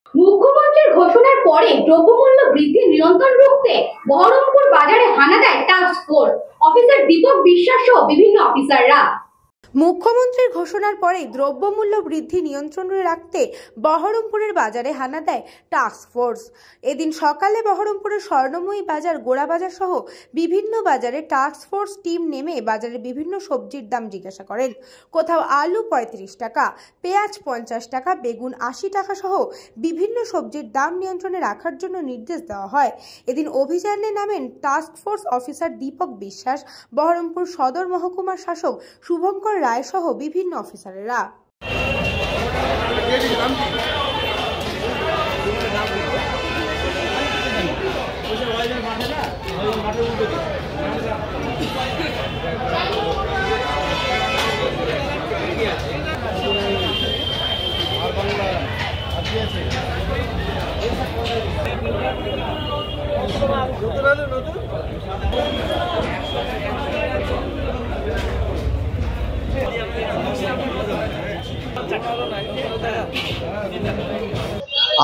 মুখ্যমন্ত্রীর ঘোষণার পরে দ্রব্যমূল্য বৃদ্ধি নিয়ন্ত্রণ রাখতে বহরমপুর বাজারে হানা দেয় টাস্ক ফোর্স অফিসার দীপক বিশ্বাস সহ বিভিন্ন অফিসাররা। মুখ্যমন্ত্রীর ঘোষণার পরেই দ্রব্যমূল্য বৃদ্ধি নিয়ন্ত্রণে রাখতে বহরমপুরের বাজারে হানা দেয় টাস্ক ফোর্স। এদিন সকালে বহরমপুরের স্বর্ণময়ী বাজার, গোড়া বাজার সহ বিভিন্ন বাজারে টাস্ক ফোর্স টিম নেমে বাজারের বিভিন্ন সবজির দাম জিজ্ঞাসা করেন। কোথাও আলু ৩৫ টাকা, পেঁয়াজ ৫০ টাকা, বেগুন ৮০ টাকা সহ বিভিন্ন সবজির দাম নিয়ন্ত্রণে রাখার জন্য নির্দেশ দেওয়া হয়। এদিন অভিযানে নামেন টাস্ক ফোর্স অফিসার দীপক বিশ্বাস, বহরমপুর সদর মহকুমার শাসক শুভঙ্কর রায় সহ বিভিন্ন অফিসারেরা।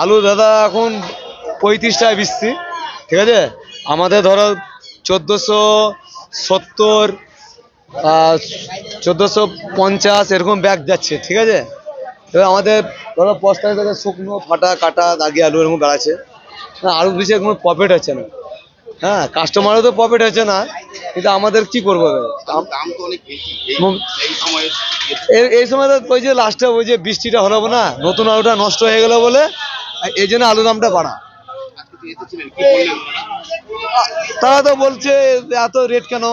আলু দাদা এখন ৩৫ টাকা বিক্রি, ঠিক আছে। আমাদের ধরো ১৪৭০, ১৪৫০ এরকম ব্যাগ যাচ্ছে, ঠিক আছে। এবার আমাদের ধরো ৫ টাকা থেকে শুকনো ফাটা কাটা দাগি আলু এরকম বেড়াচ্ছে। আলু বেশি কোনো প্রফিট হচ্ছে না, হ্যাঁ, কাস্টমারও তো প্রফিট হচ্ছে না, কিন্তু আমাদের কি করবো? এই সময় তো ওই যে লাস্টে ওই যে বৃষ্টিটা হলো না, নতুন আলুটা নষ্ট হয়ে গেল বলে এই জন্য আলু দামটা বাড়া। তারা তো বলছে এত রেট কেন,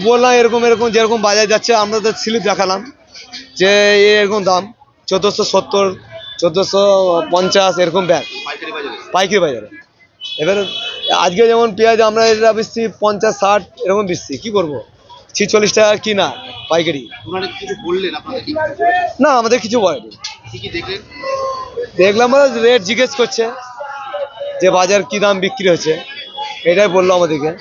বললাম এরকম এরকম যেরকম বাজার যাচ্ছে আমরা তো স্লিপ দেখালাম যে এরকম দাম ১৪৭০, ১৪৫০ এরকম ব্যাগ পাইকারি বাজারে। এবার আজকে যেমন পেঁয়াজ আমরা এটা বেচছি ৫০-৬০ এরকম বেচছি, কি করবো? ৪৬ টাকা কিনা পাইকারি। না, আমাদের কিছু বলেনি। দেখলাম রেট জিজ্ঞেস করছে যে বাজার কি দাম বিক্রি হচ্ছে, এটাই বললো আমাদেরকে।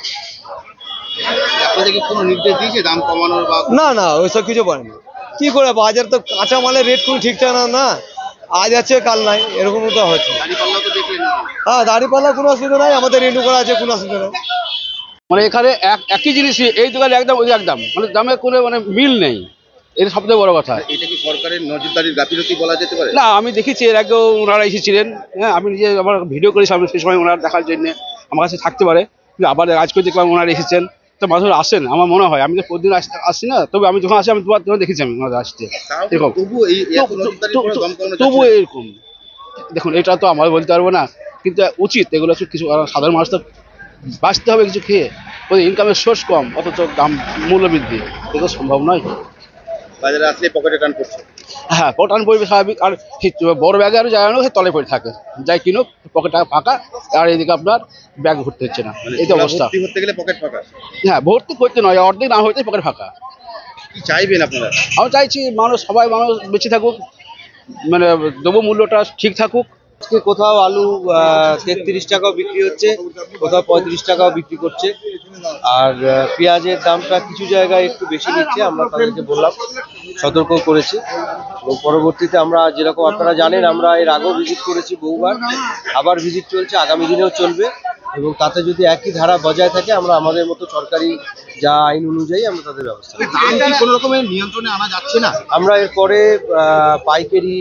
কোনো নির্দেশ দিয়েছে দাম কমানোর? না না, ওইসব কিছু বলেনি। কি করে, বাজার তো কাঁচা মালের রেট কোনো ঠিকঠাক না, আজ আছে কাল নাই, এরকম তো হচ্ছে। হ্যাঁ, দাঁড়িপাল্লা কোনো অসুবিধা নাই, আমাদের রেনু করা আছে, কোনো অসুবিধা নেই। মানে এখানে একই জিনিসই এই দোকানে একদম ওই একদম, মানে দামে কোনো মিল নেই, এটা সবথেকে বড় কথা। এটা কি সরকারের নজরদারির গাফিলতি বলা যেতে পারে? না, আমি দেখেছি এর আগেও ওনারা এসেছিলেন, হ্যাঁ, আমি নিজে আমার ভিডিও করেছি, আমি সেই সময় ওনারা দেখার জন্য আমার কাছে থাকতে পারে, কিন্তু আবার আজকে দেখলাম ওনারা এসেছেন। তো মানুষ আসেন, আমার মনে হয়, আমি তো প্রতিদিন আসছি না, তবে আমি যখন আসি আমি দুবার দেখেছি আমি ওনারা আসতে এরকম। তবু এরকম দেখুন, এটা তো আমার বলতে পারবো না, কিন্তু উচিত এগুলো কিছু, সাধারণ মানুষ তো বাঁচতে হবে কিছু খেয়ে, ওদের ইনকামের সোর্স কম, অথচ দাম মূল্য বৃদ্ধি, এগুলো সম্ভব নয়। বাজারে আসলে পকেটে টান পড়ছে। হ্যাঁ, পকেট টান পড়বে স্বাভাবিক, আর বড় ব্যাগে আরও যায় না, তলে পড়ে থাকে, যাই কিনুক পকেট টাকা ফাঁকা, আর এদিকে আপনার ব্যাগ ভর্তি হচ্ছে না, এই তো অবস্থা। ভর্তি গেলে পকেট ফাঁকা? হ্যাঁ, ভর্তি করতে নয়, অর্ধেক না হইতে পকেট ফাঁকা। কি চাইবেন আপনারা? আমি চাইছি সবাই মানুষ বেঁচে থাকুক, মানে দ্রব্যমূল্যটা ঠিক থাকুক। আজকে কোথাও আলু ৩৩ টাকাও বিক্রি হচ্ছে, কোথাও ৩৫ টাকাও বিক্রি করছে। আর পেঁয়াজের দামটা কিছু জায়গায় একটু বেশি নিচ্ছে, আমরা তাদেরকে বললাম, সতর্ক করেছি। এবং পরবর্তীতে আমরা যেরকম আপনারা জানেন, আমরা এর আগেও ভিজিট করেছি বহুবার, আবার ভিজিট চলছে, আগামী দিনেও চলবে। এবং তাতে যদি একই ধারা বজায় থাকে, আমরা আমাদের মতো সরকারি যা আইন অনুযায়ী আমরা তাদের ব্যবস্থা করব। কোনো রকমের নিয়ন্ত্রণে আনা যাচ্ছে না? আমরা এরপরে পাইকারি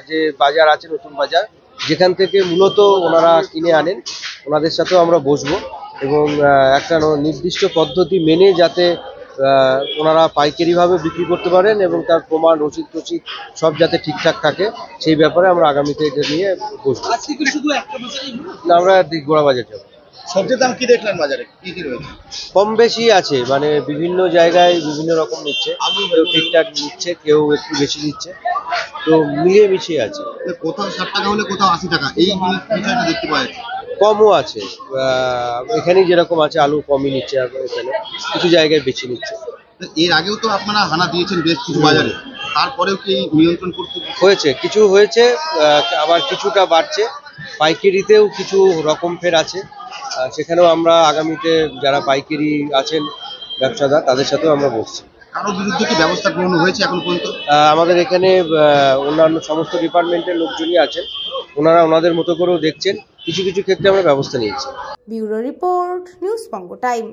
যে বাজার আছে, নতুন বাজার, যেখান থেকে মূলত ওনারা কিনে আনেন, ওনাদের সাথেও আমরা বসবো এবং একটা নির্দিষ্ট পদ্ধতি মেনে যাতে ওনারা পাইকারিভাবে বিক্রি করতে পারেন এবং তার প্রমাণ রসিদ সব যাতে ঠিকঠাক থাকে, সেই ব্যাপারে আমরা আগামীতে এটা নিয়ে বসবো। আমরা গোড়া বাজার যাবো। সবজির দাম কি দেখলেন বাজারে, কি কি রয়েছে? কম বেশি আছে, মানে বিভিন্ন জায়গায় বিভিন্ন রকম নিচ্ছে, কেউ ঠিকঠাক নিচ্ছে, কেউ একটু বেশি নিচ্ছে, তো মিলিয়ে মিশিয়ে আছে। কোথাও ৬০ টাকা হলে কোথাও ৮০ টাকা, এই বিষয়টা দেখতে পাওয়া যাচ্ছে। কমও আছে, এখানেই যেরকম আছে আলু কমই নিচ্ছে, এখানে কিছু জায়গায় বেশি নিচ্ছে। এর আগেও তো আপনারা হানা দিয়েছেন বেশ কিছু বাজারে, তারপরেও কি নিয়ন্ত্রণ করতে হয়েছে? কিছু হয়েছে, আবার কিছুটা বাড়ছে। পাইকারিতেও কিছু রকম ফের আছে, সেখানেও আমরা আগামীতে যারা পাইকারি আছেন ব্যবসাদার, তাদের সাথেও আমরা বসছি। কারো বিরুদ্ধে কি ব্যবস্থা গ্রহণ হয়েছে এখন পর্যন্ত? আমাদের এখানে অন্যান্য সমস্ত ডিপার্টমেন্টের লোকজনই আছেন, ওনারা ওনাদের মতো করেও দেখছেন, কিছু কিছু ক্ষেত্রে আমরা ব্যবস্থা নিয়েছি। ব্যুরো রিপোর্ট, নিউজ বঙ্গ টাইম।